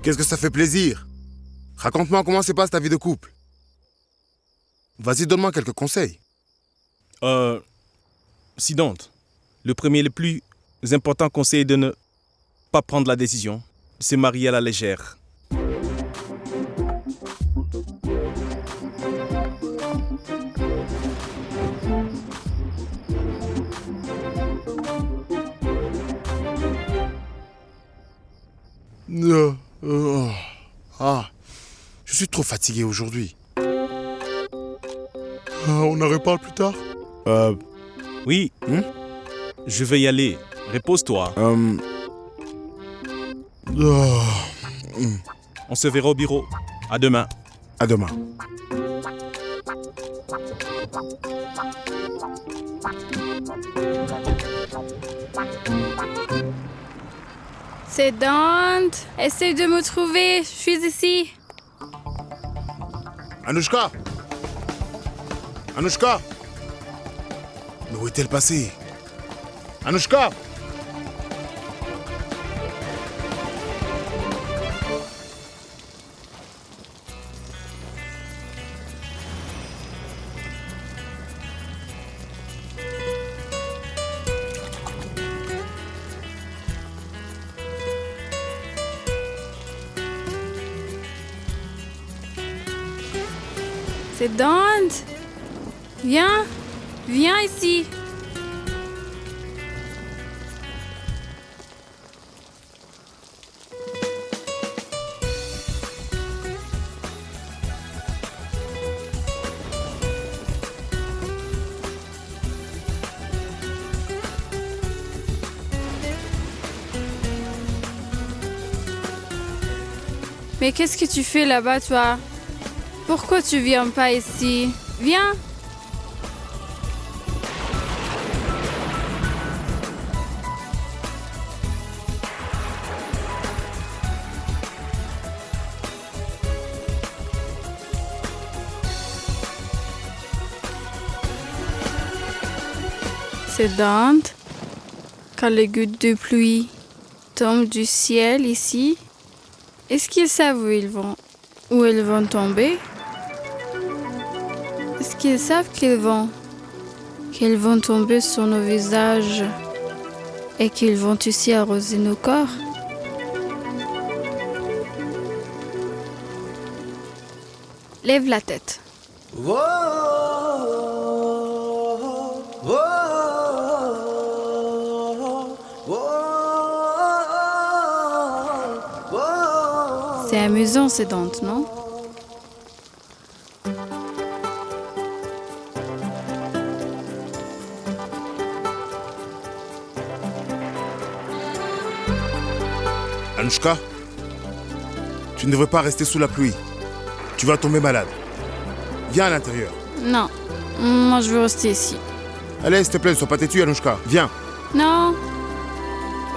Qu'est-ce que ça fait plaisir? Raconte-moi comment se passe ta vie de couple. Vas-y, donne-moi quelques conseils. Sidonte, le premier et le plus important conseil est de ne pas prendre la décision de se marier à la légère. Je suis trop fatigué aujourd'hui. On en reparle plus tard? Oui, je vais y aller. Repose-toi. On se verra au bureau. À demain. À demain. C'est Dante. Essaye de me trouver. Je suis ici. Anouchka! Anouchka! Mais où est-elle passée? Anouchka! C'est Dante. Viens. Viens ici. Mais qu'est-ce que tu fais là-bas, toi? Pourquoi tu viens pas ici? Viens! C'est Dante. Quand les gouttes de pluie tombent du ciel ici, est-ce qu'ils savent où elles vont tomber? Est-ce qu'ils savent qu'elles vont tomber sur nos visages et qu'ils vont aussi arroser nos corps? Lève la tête. C'est amusant, ces Dante, non? Anouchka, tu ne devrais pas rester sous la pluie. Tu vas tomber malade. Viens à l'intérieur. Non, moi je veux rester ici. Allez, s'il te plaît, ne sois pas têtu, Anouchka. Viens. Non.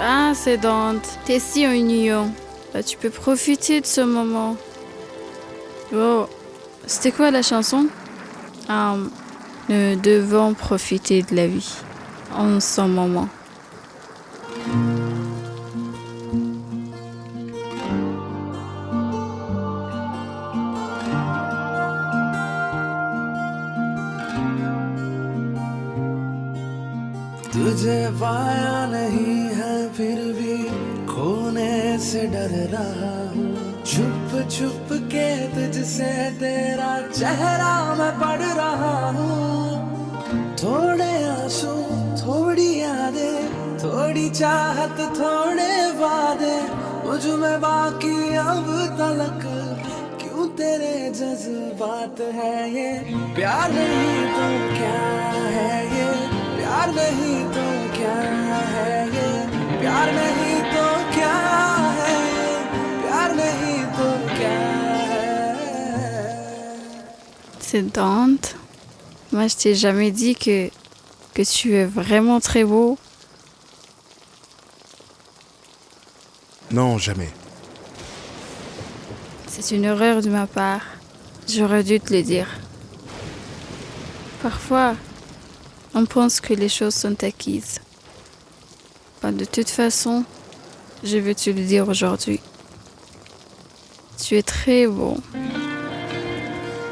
Ah, c'est Dante. T'es si en union. Là, tu peux profiter de ce moment. Oh, c'était quoi la chanson? Nous devons profiter de la vie en ce moment. तुझे पाया नहीं है फिर भी खोने से डर रहा हूँ छुप छुप के तुझसे तेरा चेहरा मैं पढ़ रहा हूँ थोड़े आंसू थोड़ी यादें थोड़ी चाहत थोड़े वादे मुझ में बाकी अब तलक क्यों तेरे जज्बात है ये प्यार नहीं तो क्या है ये प्यार नहीं तो क्या है ये प्यार नहीं तो क्या है ये प्यार नहीं तो क्या है C'est Dante. Moi, je t'ai jamais dit que tu es vraiment très beau. Non, jamais. C'est une erreur de ma part. J'aurais dû te le dire. Parfois, on pense que les choses sont acquises. De toute façon, je veux te le dire aujourd'hui. Tu es très beau.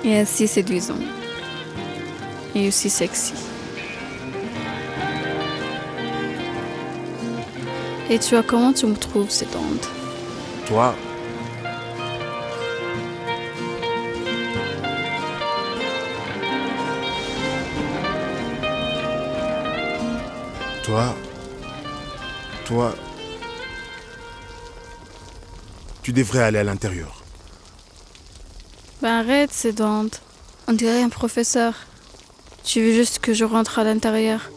Et assez séduisant. Et aussi sexy. Et toi, comment tu me trouves, cette honte? Toi, toi, tu devrais aller à l'intérieur. Ben arrête, c'est Dante. On dirait un professeur. Tu veux juste que je rentre à l'intérieur.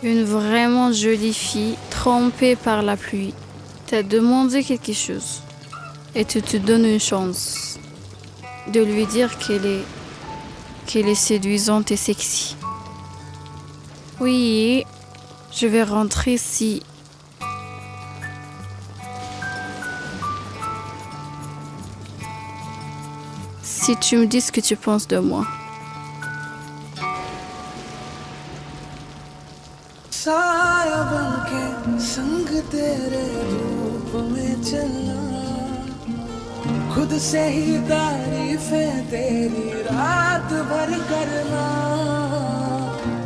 Une vraiment jolie fille, trempée par la pluie, t'a demandé quelque chose. Et tu te donnes une chance de lui dire qu'elle est séduisante et sexy. Oui, je vais rentrer si... Si tu me dis ce que tu penses de moi. साया बनके संग तेरे रूप में चलना खुद से ही तारीफें तेरी रात भर करना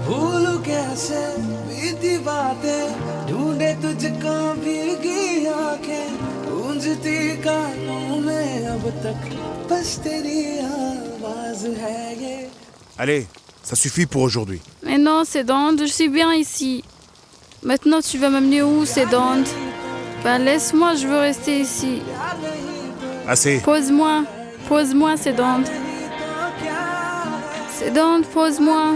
भूलूं कैसे बीती बातें ढूंढे तुझको भीगी आंखें गूंजती कानों में अब तक बस तेरी आवाज है ये. Allez, ça suffit pour aujourd'hui. Mais non, c'est Dante, je suis bien ici. Maintenant, tu vas m'amener où, c'est Dante? Ben laisse-moi, je veux rester ici. Assez. Pose-moi, c'est Dante. C'est Dante, pose-moi.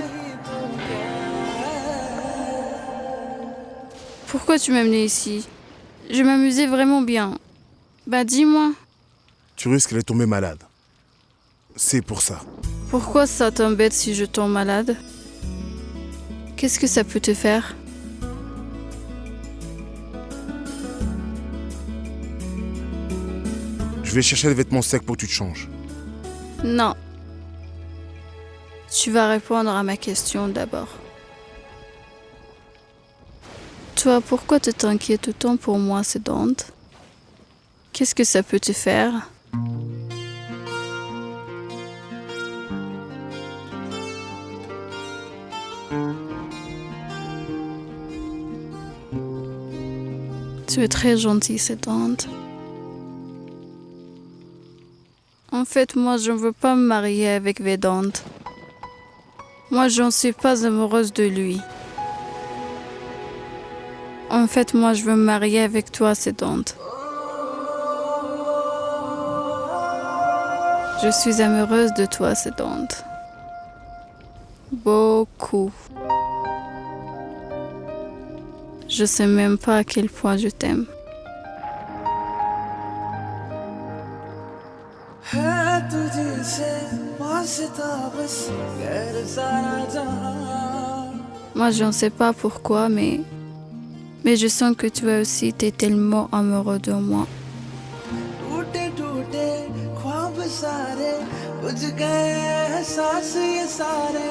Pourquoi tu m'as amené ici? Je m'amusais vraiment bien. Bah dis-moi, Tu risques de tomber malade. C'est pour ça. pourquoi ça t'embête si je tombe malade? Qu'est-ce que ça peut te faire? Je vais chercher des vêtements secs pour que tu te changes. Non. Tu vas répondre à ma question d'abord. Toi, pourquoi tu t'inquiètes autant pour moi, c'est Dante? Qu'est-ce que ça peut te faire? Tu es très gentil, c'est Dante. En fait, moi, je ne veux pas me marier avec Vedante. Moi, je ne suis pas amoureuse de lui. En fait, moi, je veux me marier avec toi, c'est Dante. Je suis amoureuse de toi, c'est Dante. Beaucoup. Je sais même pas à quel point je t'aime. है तुझे से वास्ता बस गैर सारा जहां. Moi, je ne sais pas pourquoi, mais je sens que toi aussi, t'es tellement amoureux de moi. टूटे टूटे ख्वाब सारे बुझ गए एहसास ये सारे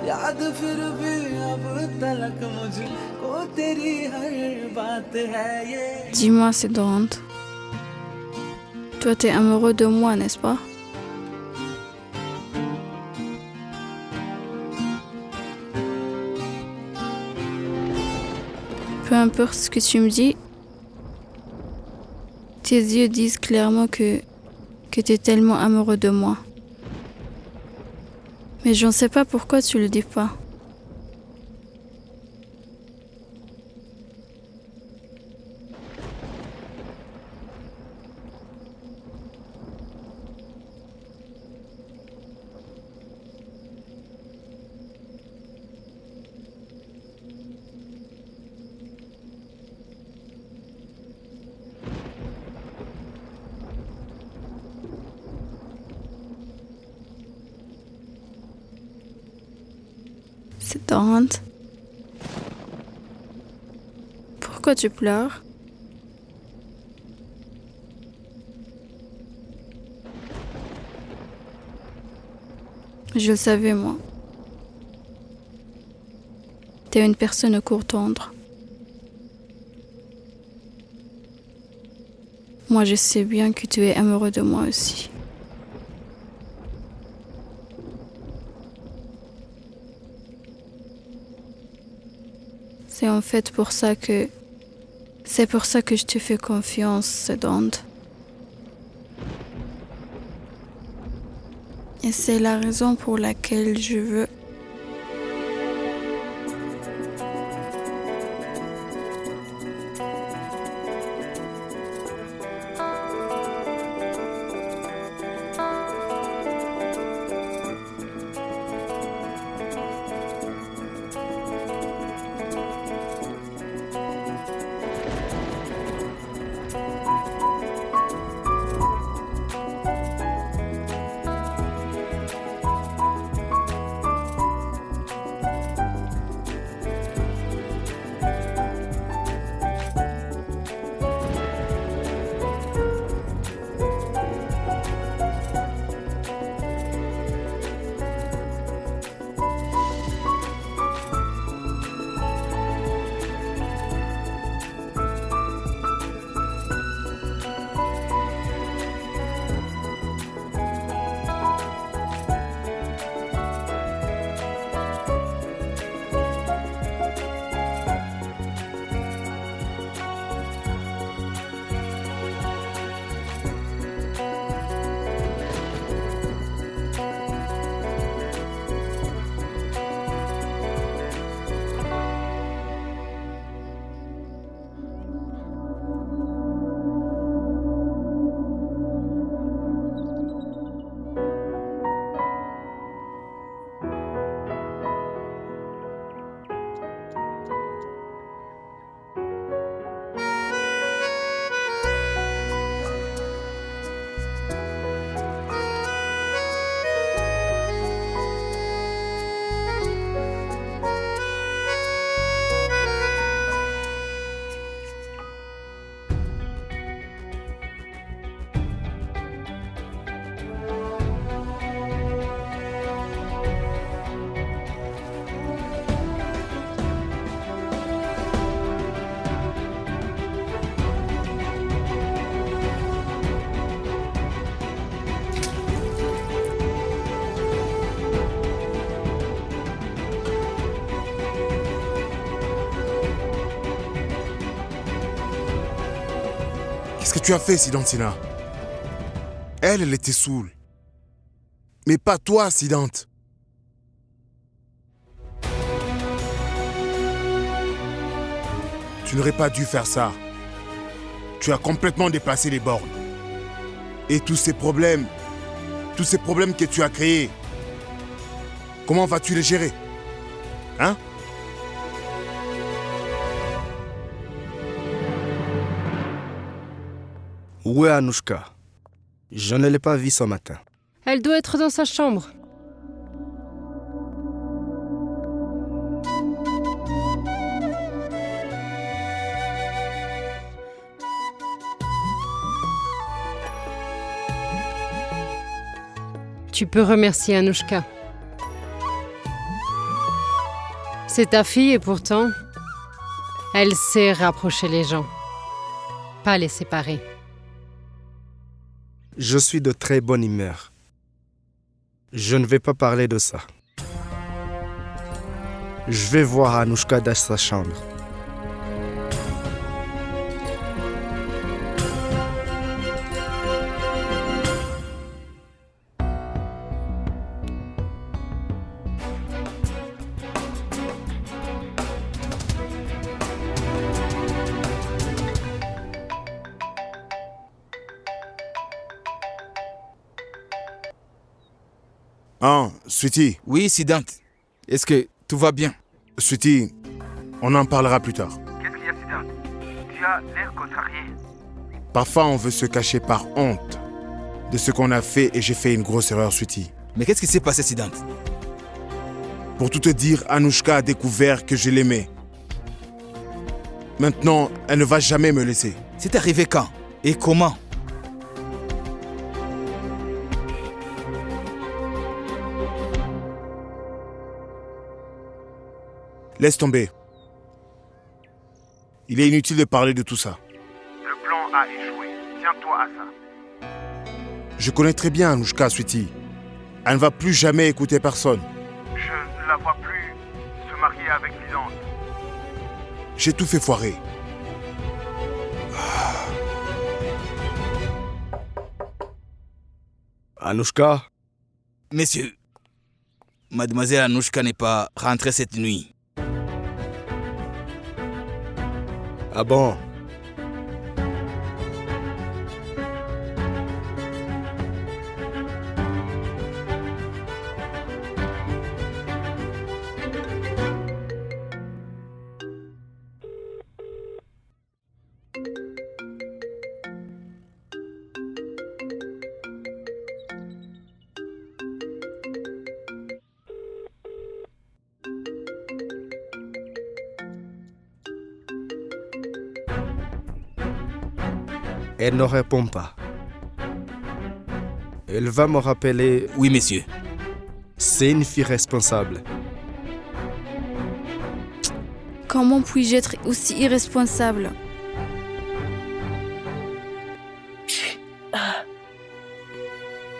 याद फिर भी अब तलक मुझको तेरी हर बात है ये. Dis-moi, c'est Dante. Toi, t'es amoureux de moi, n'est-ce pas? Peu importe ce que tu me dis, tes yeux disent clairement que t'es tellement amoureux de moi. Mais je ne sais pas pourquoi tu le dis pas. C'est Dante. Pourquoi tu pleures? Je le savais, moi. T'es une personne au court tendre. Moi, je sais bien que tu es amoureux de moi aussi. C'est en fait pour ça que... C'est pour ça que je te fais confiance, Dante. Et c'est la raison pour laquelle je veux... Qu'est-ce que tu as fait, Sidantina? Elle était saoule. Mais pas toi, Sidante. Tu n'aurais pas dû faire ça. Tu as complètement dépassé les bornes. Et tous ces problèmes que tu as créés, comment vas-tu les gérer? Hein? Où est Anouchka? Je ne l'ai pas vue ce matin. Elle doit être dans sa chambre. Tu peux remercier Anouchka. C'est ta fille et pourtant, elle sait rapprocher les gens, pas les séparer. Je suis de très bonne humeur. Je ne vais pas parler de ça. Je vais voir Anouchka dans sa chambre. Ah, Sweetie. Oui, Sidante. Est-ce que tout va bien? Sweetie, on en parlera plus tard. Qu'est-ce qu'il y a, Sidante? Tu as l'air contrarié. Parfois, on veut se cacher par honte de ce qu'on a fait et j'ai fait une grosse erreur, Sweetie. Mais qu'est-ce qui s'est passé, Sidante? Pour tout te dire, Anouchka a découvert que je l'aimais. Maintenant, elle ne va jamais me laisser. C'est arrivé quand? Et comment? Laisse tomber. Il est inutile de parler de tout ça. Le plan a échoué. Tiens-toi à ça. Je connais très bien Anouchka, Sweetie. Elle ne va plus jamais écouter personne. Je ne la vois plus se marier avec Vidante. J'ai tout fait foirer. Anouchka, Messieurs, mademoiselle Anouchka n'est pas rentrée cette nuit. ah bon? Elle ne répond pas. Elle va me rappeler, Oui, messieurs. c'est une fille responsable. Comment puis-je être aussi irresponsable?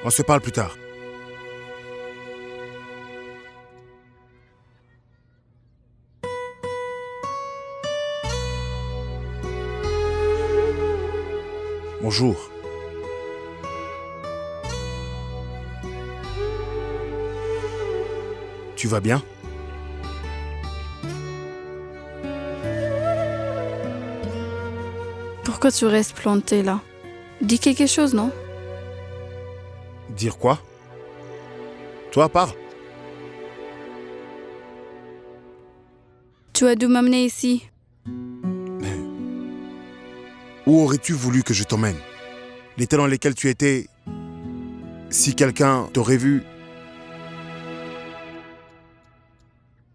On se parle plus tard. Bonjour. Tu vas bien? Pourquoi tu restes planté là? Dis quelque chose, non? Dire quoi? Toi, parle. Tu as dû m'amener ici. Où aurais-tu voulu que je t'emmène? L'état dans lequel tu étais, si quelqu'un t'aurait vu,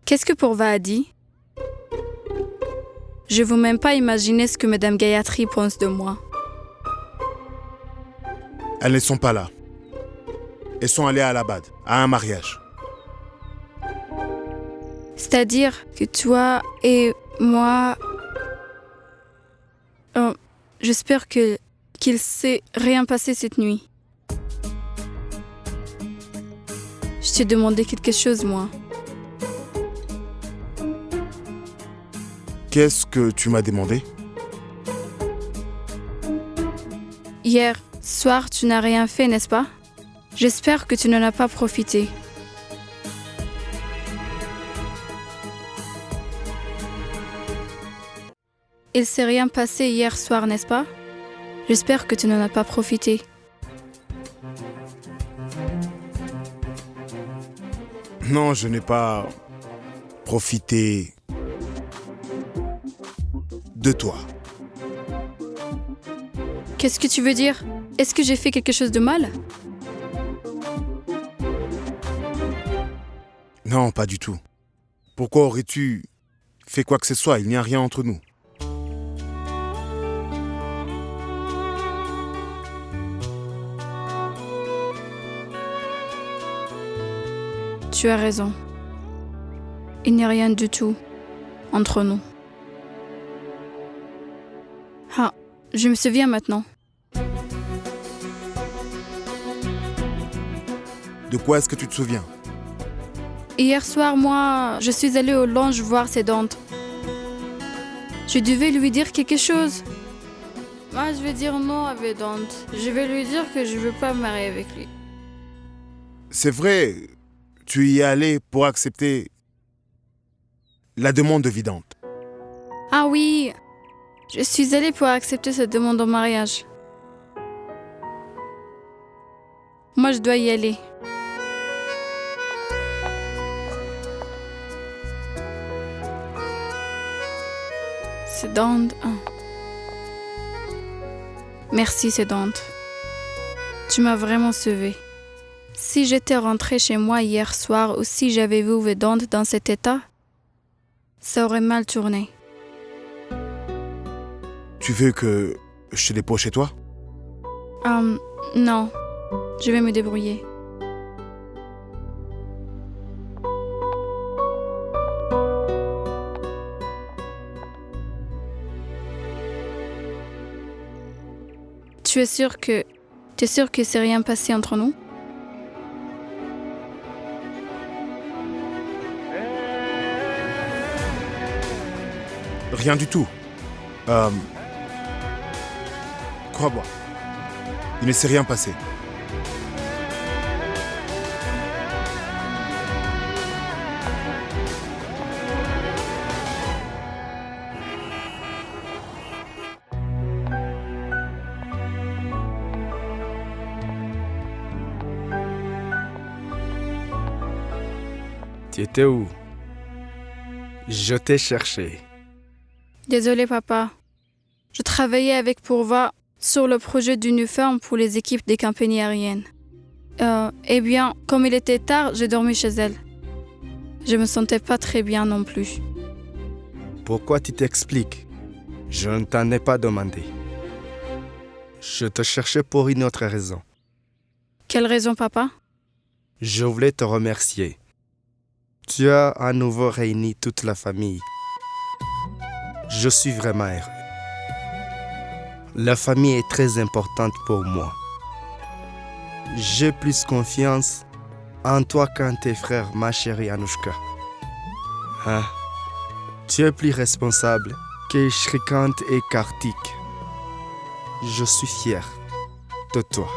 Qu'est-ce que Pourva a dit? Je ne veux même pas imaginer ce que Madame Gayatri pense de moi. elles ne sont pas là. Elles sont allées à Allahabad, à un mariage. C'est-à-dire que toi et moi... j'espère qu'il s'est rien passé cette nuit. Je t'ai demandé quelque chose, moi. Qu'est-ce que tu m'as demandé? Hier soir, tu n'as rien fait, n'est-ce pas? J'espère que tu n'en as pas profité. Il s'est rien passé hier soir, n'est-ce pas? J'espère que tu n'en as pas profité. Non, je n'ai pas profité de toi. Qu'est-ce que tu veux dire? Est-ce que j'ai fait quelque chose de mal? Non, pas du tout. Pourquoi aurais-tu fait quoi que ce soit? Il n'y a rien entre nous. Tu as raison. Il n'y a rien du tout entre nous. Ah, je me souviens maintenant. De quoi est-ce que tu te souviens? Hier soir, moi, je suis allée au lounge voir ses dents. Je devais lui dire quelque chose. Moi, je vais dire non à Vedant. Je vais lui dire que je ne veux pas me marier avec lui. C'est vrai, tu y es allé pour accepter la demande de Vidante. Ah oui, je suis allée pour accepter cette demande en mariage. Moi, je dois y aller. C'est Dante. Merci, c'est Dante. Tu m'as vraiment sauvée. Si j'étais rentrée chez moi hier soir ou si j'avais vu Vedant dans cet état, ça aurait mal tourné. Tu veux que je te dépose chez toi? Non. Je vais me débrouiller. Tu Tu es sûr que... T'es sûr que c'est rien passé entre nous? Rien du tout. Crois-moi. Il ne s'est rien passé. Tu étais où? Je t'ai cherché. Désolé, papa. Je travaillais avec Pourva sur le projet d'une ferme pour les équipes des compagnies aériennes. Eh bien, comme il était tard, j'ai dormi chez elle. Je me sentais pas très bien non plus. Pourquoi tu t'expliques? Je ne t'en ai pas demandé. Je te cherchais pour une autre raison. Quelle raison, papa? Je voulais te remercier. Tu as à nouveau réuni toute la famille. Je suis vraiment heureux. La famille est très importante pour moi. J'ai plus confiance en toi qu'en tes frères, ma chérie Anushka. Hein? Tu es plus responsable que Shrikant et Kartik. Je suis fier de toi.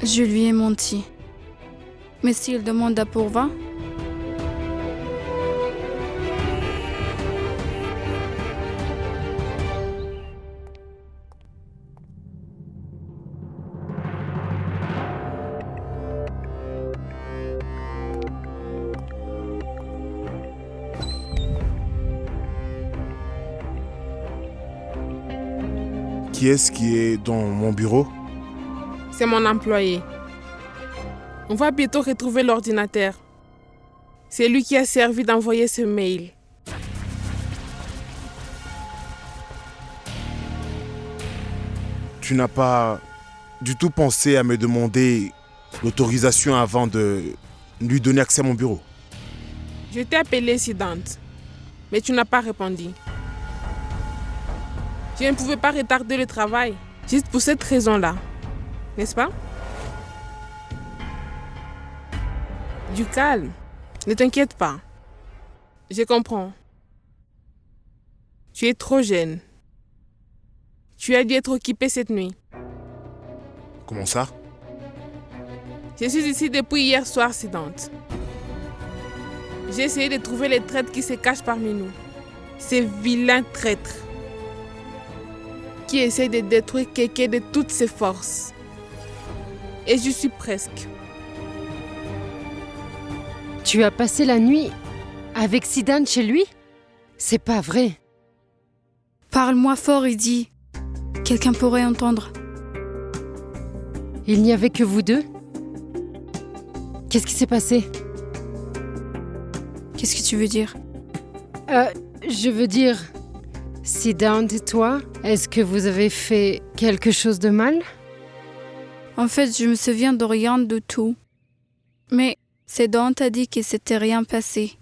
Je lui ai menti. Mais s'il demande à Pourva, Qui est-ce qui est dans mon bureau? C'est mon employé. On va bientôt retrouver l'ordinateur. C'est lui qui a servi d'envoyer ce mail. Tu n'as pas du tout pensé à me demander l'autorisation avant de lui donner accès à mon bureau? Je t'ai appelé Siddhant, mais tu n'as pas répondu. Je ne pouvais pas retarder le travail, juste pour cette raison-là. N'est-ce pas? Du calme. Ne t'inquiète pas. Je comprends. Tu es trop jeune. Tu as dû être occupé cette nuit. Comment ça? Je suis ici depuis hier soir, Siddhant. J'ai essayé de trouver les traîtres qui se cachent parmi nous. Ces vilains traîtres qui essaient de détruire quelqu'un de toutes ses forces. Et je suis presque. Tu as passé la nuit avec Siddhant chez lui? C'est pas vrai. parle-moi fort et dis. Quelqu'un pourrait entendre. Il n'y avait que vous deux? Qu'est-ce qui s'est passé? Qu'est-ce que tu veux dire? Je veux dire, Siddhant et toi, est-ce que vous avez fait quelque chose de mal? En fait, je me souviens de rien du tout. Mais Siddhant a dit que s'était rien passé.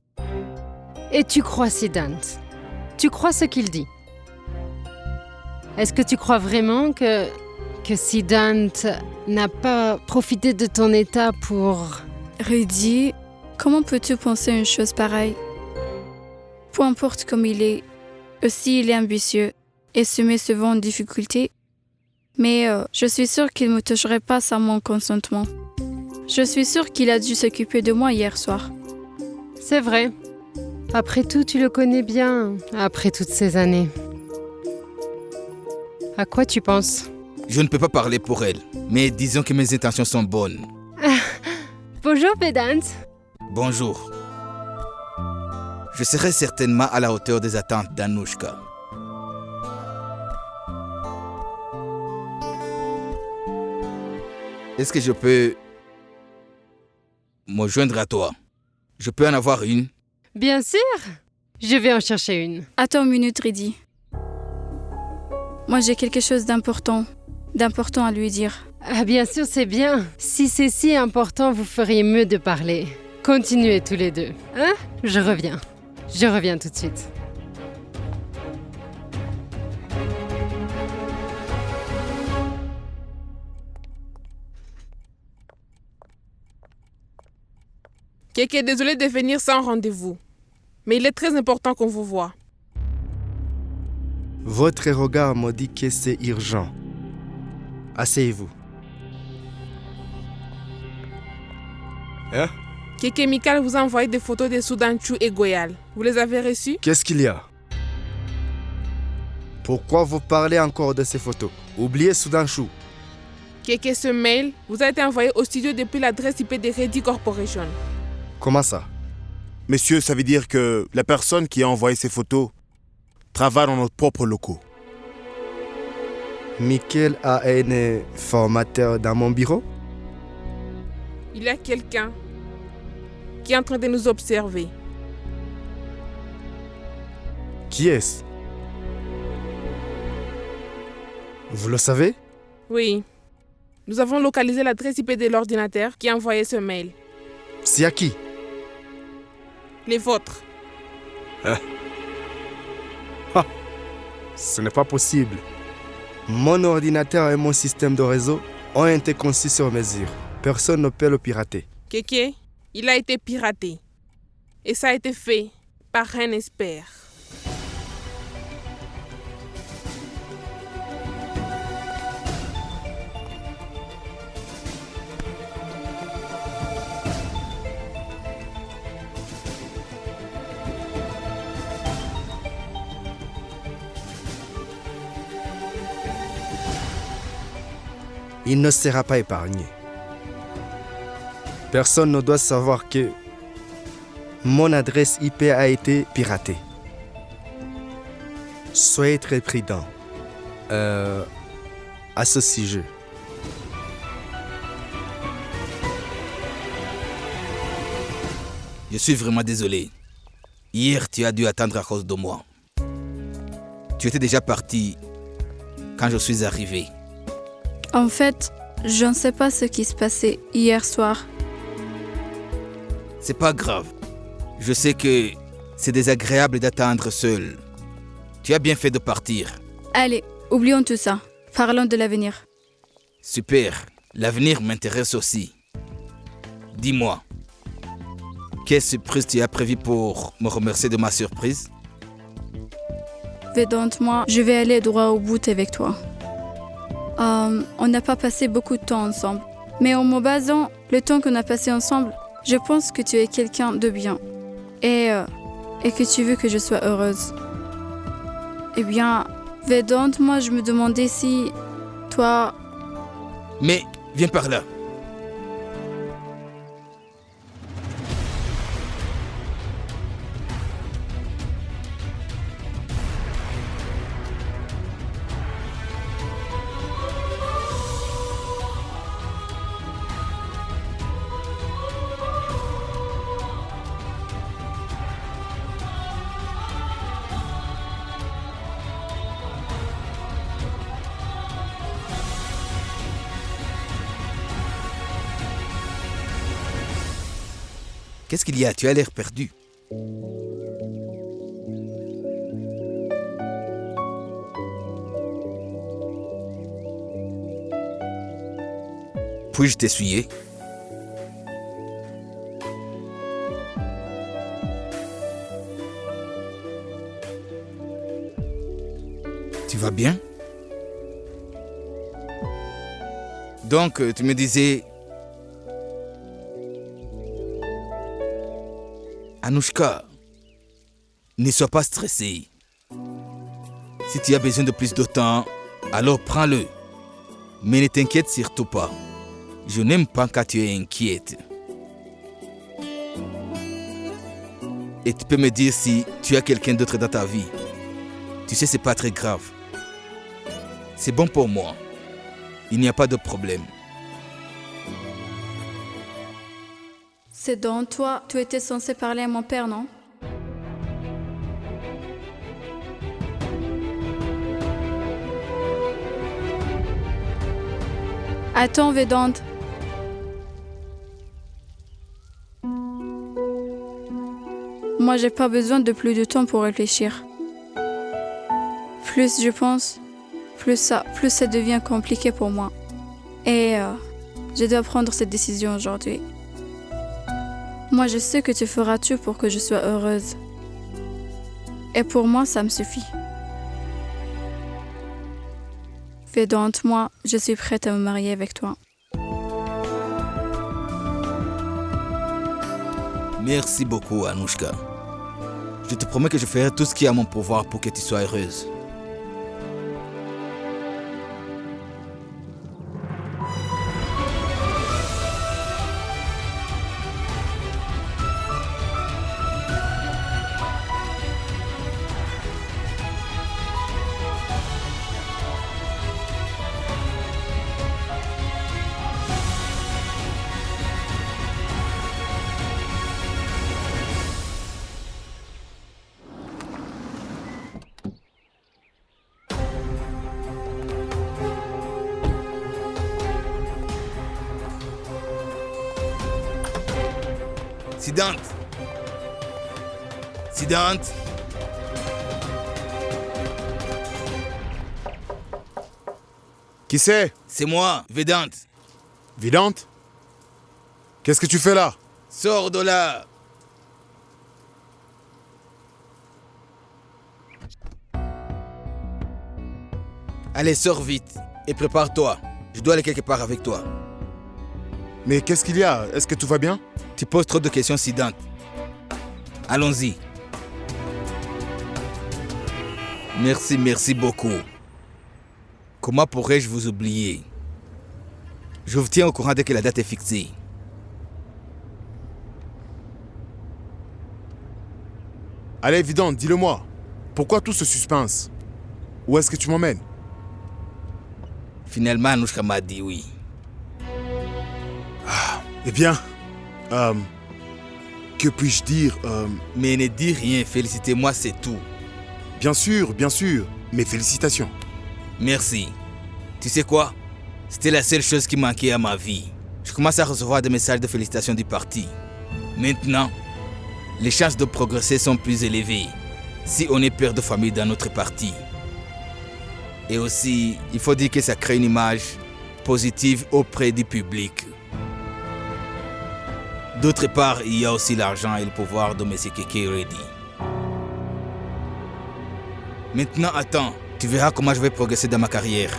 Et tu crois Siddhant? Tu crois ce qu'il dit? Est-ce que tu crois vraiment que Siddhant n'a pas profité de ton état pour... Riddhi, comment peux-tu penser une chose pareille? Peu importe comme il est, aussi il est ambitieux et se met souvent en difficulté. Mais je suis sûre qu'il ne me toucherait pas sans mon consentement. Je suis sûre qu'il a dû s'occuper de moi hier soir. C'est vrai. Après tout, tu le connais bien, après toutes ces années. À quoi tu penses? Je ne peux pas parler pour elle, mais disons que mes intentions sont bonnes. Bonjour, Vedant. Bonjour. Je serai certainement à la hauteur des attentes d'Anushka. Est-ce que je peux me joindre à toi? Je peux en avoir une? Bien sûr. Je vais en chercher une. Attends une minute, Riddhi. Moi, j'ai quelque chose d'important à lui dire. Ah, bien sûr, c'est bien. Si c'est si important, vous feriez mieux de parler. Continuez tous les deux. Hein? Je reviens. Je reviens tout de suite. Kéké, désolé de venir sans rendez-vous. Mais il est très important qu'on vous voie. Votre regard me dit que c'est urgent. Asseyez-vous. Hein? Kéké Mikal vous a envoyé des photos de Soudanchou et Goyal. Vous les avez reçues? Qu'est-ce qu'il y a? Pourquoi vous parlez encore de ces photos? Oubliez Soudanchou. Kéké, ce mail vous a été envoyé au studio depuis l'adresse IP de Reddy Corporation. Comment ça? Messieurs, ça veut dire que la personne qui a envoyé ces photos travaille dans notre propre locaux. Michael a un formateur dans mon bureau? Il y a quelqu'un qui est en train de nous observer. Qui est-ce? Vous le savez? Oui. Nous avons localisé l'adresse IP de l'ordinateur qui a envoyé ce mail. C'est à qui? Les vôtres. Ce n'est pas possible. Mon ordinateur et mon système de réseau ont été conçus sur mesure. Personne ne peut le pirater. Kéké, il a été piraté. Et ça a été fait par un expert. Il ne sera pas épargné. Personne ne doit savoir que mon adresse IP a été piratée. Soyez très prudents à ce sujet. Je suis vraiment désolé. Hier, tu as dû attendre à cause de moi. Tu étais déjà parti quand je suis arrivé. En fait, je ne sais pas ce qui se passait hier soir. C'est pas grave. Je sais que c'est désagréable d'attendre seul. Tu as bien fait de partir. Allez, oublions tout ça. Parlons de l'avenir. Super. L'avenir m'intéresse aussi. Dis-moi, quelle surprise tu as prévu pour me remercier de ma surprise? Vedant, moi, je vais aller droit au but avec toi. On n'a pas passé beaucoup de temps ensemble. Mais en me basant le temps qu'on a passé ensemble, je pense que tu es quelqu'un de bien. Et que tu veux que je sois heureuse. Eh bien, Vedant, moi, je me demandais si toi... Mais viens par là. Qu'est-ce qu'il y a? Tu as l'air perdu. Puis-je t'essuyer? Tu vas bien? Donc, tu me disais... Anouchka, ne sois pas stressée. Si tu as besoin de plus de temps, alors prends-le. Mais ne t'inquiète surtout pas. Je n'aime pas quand tu es inquiète. Et tu peux me dire si tu as quelqu'un d'autre dans ta vie. Tu sais, c'est pas très grave. C'est bon pour moi. Il n'y a pas de problème. C'est dans toi, tu étais censé parler à mon père, non? Attends, Vedant. Moi, j'ai pas besoin de plus de temps pour réfléchir. Plus je pense, plus ça devient compliqué pour moi. Et je dois prendre cette décision aujourd'hui. Moi, je sais que tu feras tout pour que je sois heureuse. Et pour moi, ça me suffit. Vedant, moi, je suis prête à me marier avec toi. Merci beaucoup, Anouchka. Je te promets que je ferai tout ce qui est à mon pouvoir pour que tu sois heureuse. Siddhant. Qui c'est? C'est moi, Vedant. Vedant? Qu'est-ce que tu fais là? Sors de là. Allez, sors vite et prépare-toi. Je dois aller quelque part avec toi. Mais qu'est-ce qu'il y a? Est-ce que tout va bien? Tu poses trop de questions, Siddhant. Allons-y. Merci beaucoup. Comment pourrais-je vous oublier? Je vous tiens au courant dès que la date est fixée. Allez, Vedant, dis-le-moi. Pourquoi tout ce suspense? Où est-ce que tu m'emmènes? Finalement, Anouchka m'a dit oui. Eh bien, que puis-je dire? Mais ne dis rien, félicitez-moi, c'est tout. Bien sûr, mes félicitations. Merci. Tu sais quoi? C'était la seule chose qui manquait à ma vie. Je commence à recevoir des messages de félicitations du parti. Maintenant, les chances de progresser sont plus élevées si on est père de famille dans notre parti. Et aussi, il faut dire que ça crée une image positive auprès du public. D'autre part, il y a aussi l'argent et le pouvoir de M. Keke Reddy. Maintenant, attends, tu verras comment je vais progresser dans ma carrière.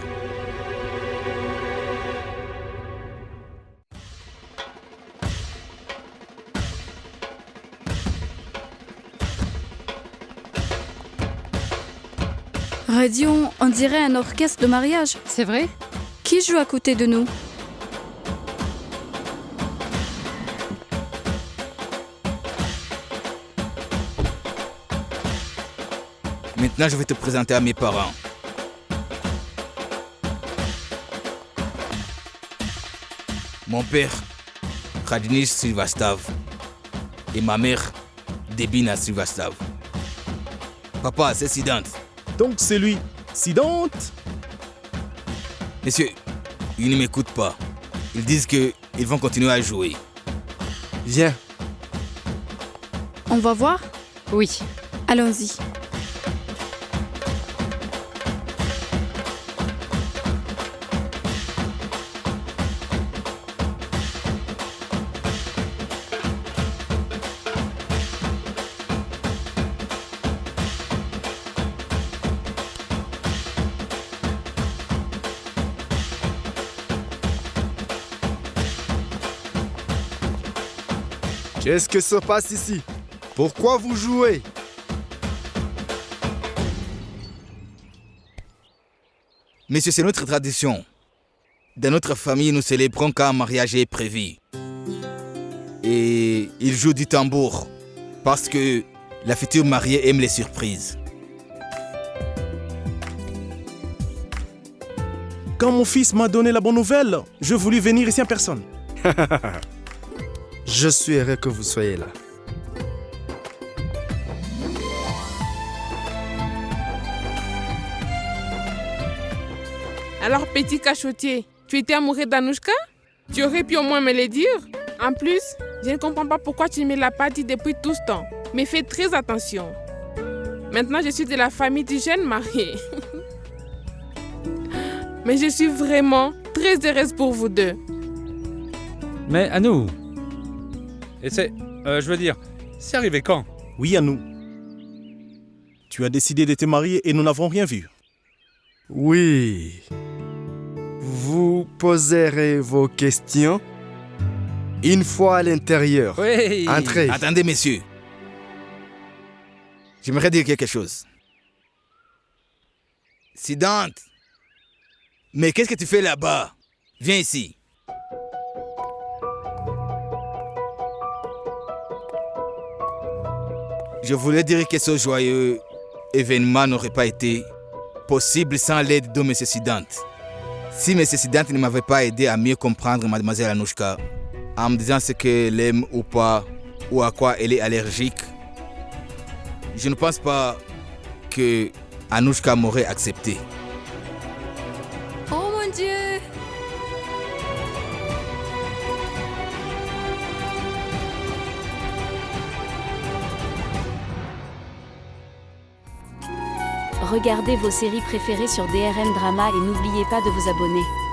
Reddy, on dirait un orchestre de mariage. C'est vrai? Qui joue à côté de nous? Maintenant, je vais te présenter à mes parents. Mon père, Rajneesh Srivastav, et ma mère, Debina Srivastav. Papa, c'est Siddhant. Donc c'est lui, Siddhant. Monsieur, ils ne m'écoutent pas. Ils disent qu'ils vont continuer à jouer. Viens. On va voir? Oui. Allons-y. Qu'est-ce que se passe ici? Pourquoi vous jouez? Monsieur, c'est notre tradition. Dans notre famille, nous célébrons quand un mariage est prévu. Et ils jouent du tambour parce que la future mariée aime les surprises. Quand mon fils m'a donné la bonne nouvelle, je voulus venir ici en personne. Je suis heureux que vous soyez là. Alors, petit cachotier, tu étais amoureux d'Anouchka? Tu aurais pu au moins me le dire. En plus, je ne comprends pas pourquoi tu ne me l'as pas dit depuis tout ce temps. Mais fais très attention. Maintenant, je suis de la famille du jeune marié. Mais je suis vraiment très heureuse pour vous deux. Mais à nous. Et c'est... je veux dire, c'est arrivé quand? Oui, à nous. Tu as décidé de te marier et nous n'avons rien vu. Oui. Vous poserez vos questions une fois à l'intérieur. Oui. Entrez. Attendez, messieurs. J'aimerais dire quelque chose. Siddhant. Mais qu'est-ce que tu fais là-bas? Viens ici. Je voulais dire que ce joyeux événement n'aurait pas été possible sans l'aide de M. Siddhant. Si M. Siddhant ne m'avait pas aidé à mieux comprendre Mademoiselle Anushka, en me disant ce qu'elle aime ou pas, ou à quoi elle est allergique, je ne pense pas que Anushka m'aurait accepté. Oh mon Dieu! Regardez vos séries préférées sur DRM Drama et n'oubliez pas de vous abonner.